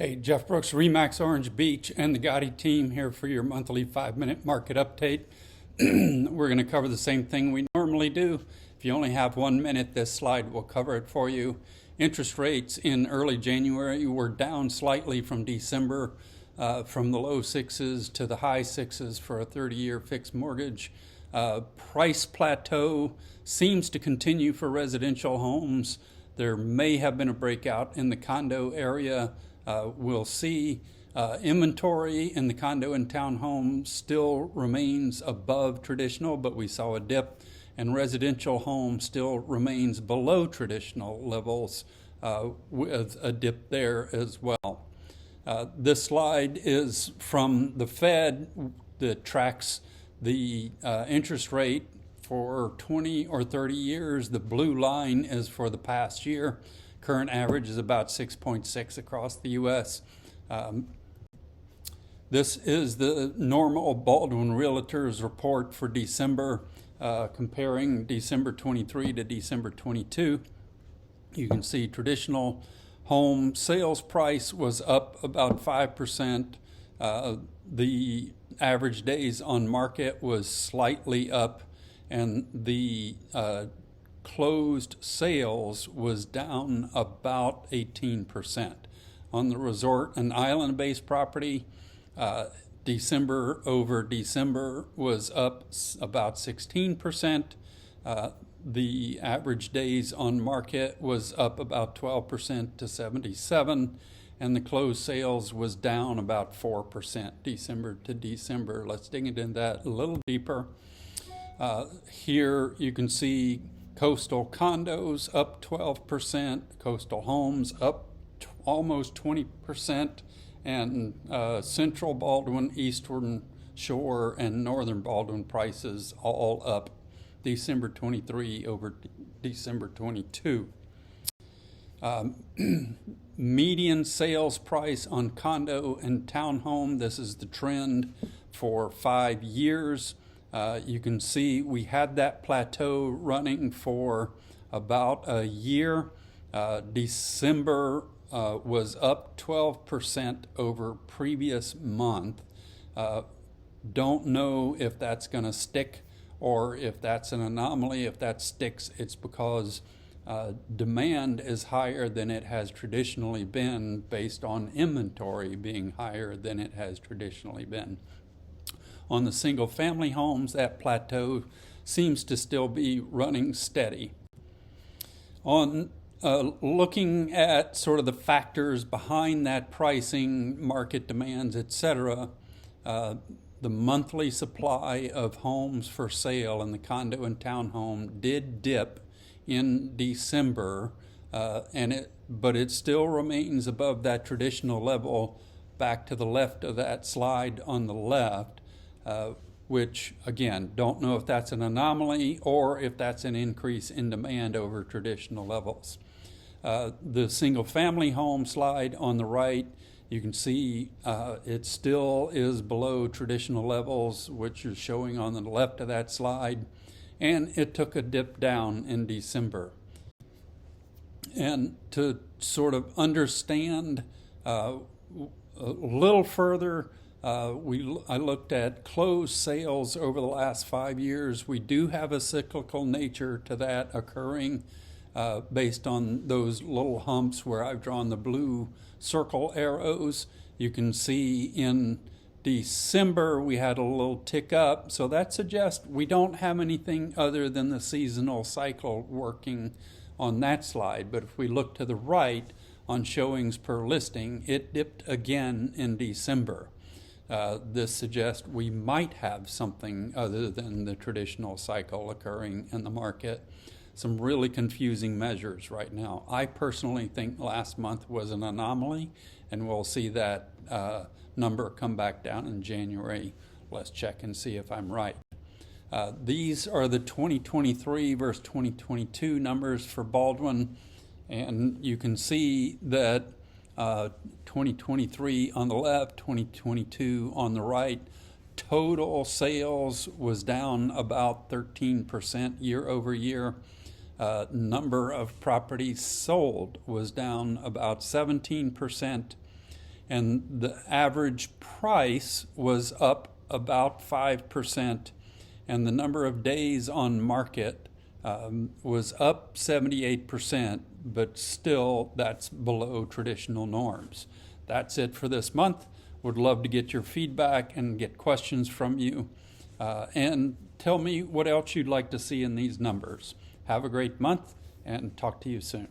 Hey, Jeff Brooks, Remax Orange Beach, and the Gotti team here for your monthly 5-minute market update. We're going to cover the same thing we normally do. If you only have 1 minute, this slide will cover it for you. Interest rates in early January were down slightly from December, from the low sixes to the high sixes for a 30-year fixed mortgage. Price plateau seems to continue for residential homes. There may have been a breakout in the condo area. We'll see. Inventory in the condo and townhome still remains above traditional, but we saw a dip, and residential home still remains below traditional levels with a dip there as well. This slide is from the Fed that tracks the interest rate for 20 or 30 years. The blue line is for the past year. Current average is about 6.6 across the U.S. This is the normal Baldwin Realtors report for December, comparing December 23 to December 22. You can see traditional home sales price was up about 5%. The average days on market was slightly up, and the closed sales was down about 18%. On the resort and island-based property, December over December was up about 16%. The average days on market was up about 12% to 77, and the closed sales was down about 4% December to December. Let's dig into that a little deeper. Here you can see coastal condos up 12%, coastal homes up almost 20%, and central Baldwin, eastern shore, and northern Baldwin prices all up December 23 over December 22. Median sales price on condo and townhome, this is the trend for 5 years. You can see we had that plateau running for about a year. December was up 12% over previous month. Don't know if that's going to stick or if that's an anomaly. If that sticks, it's because demand is higher than it has traditionally been based on inventory being higher than it has traditionally been. On the single-family homes, that plateau seems to still be running steady. On looking at sort of the factors behind that pricing, market demands, etc., the monthly supply of homes for sale in the condo and townhome did dip in December, but it still remains above that traditional level back to the left of that slide on the left. Which, again, don't know if that's an anomaly or if that's an increase in demand over traditional levels. The single-family home slide on the right, you can see it still is below traditional levels, which is showing on the left of that slide, and it took a dip down in December. And to sort of understand a little further, I looked at closed sales over the last 5 years. We do have a cyclical nature to that occurring based on those little humps where I've drawn the blue circle arrows. You can see in December we had a little tick up, so that suggests we don't have anything other than the seasonal cycle working on that slide. But if we look to the right on showings per listing, it dipped again in December. This suggests we might have something other than the traditional cycle occurring in the market. Some really confusing measures right now. I personally think last month was an anomaly, and we'll see that number come back down in January. Let's check and see if I'm right. These are the 2023 versus 2022 numbers for Baldwin, and you can see that 2023 on the left, 2022 on the right. Total sales was down about 13% year over year. Number of properties sold was down about 17%. and the average price was up about 5%, and the number of days on market was up 78%, but still that's below traditional norms. That's it for this month. Would love to get your feedback and get questions from you, and tell me what else you'd like to see in these numbers. Have a great month, and talk to you soon.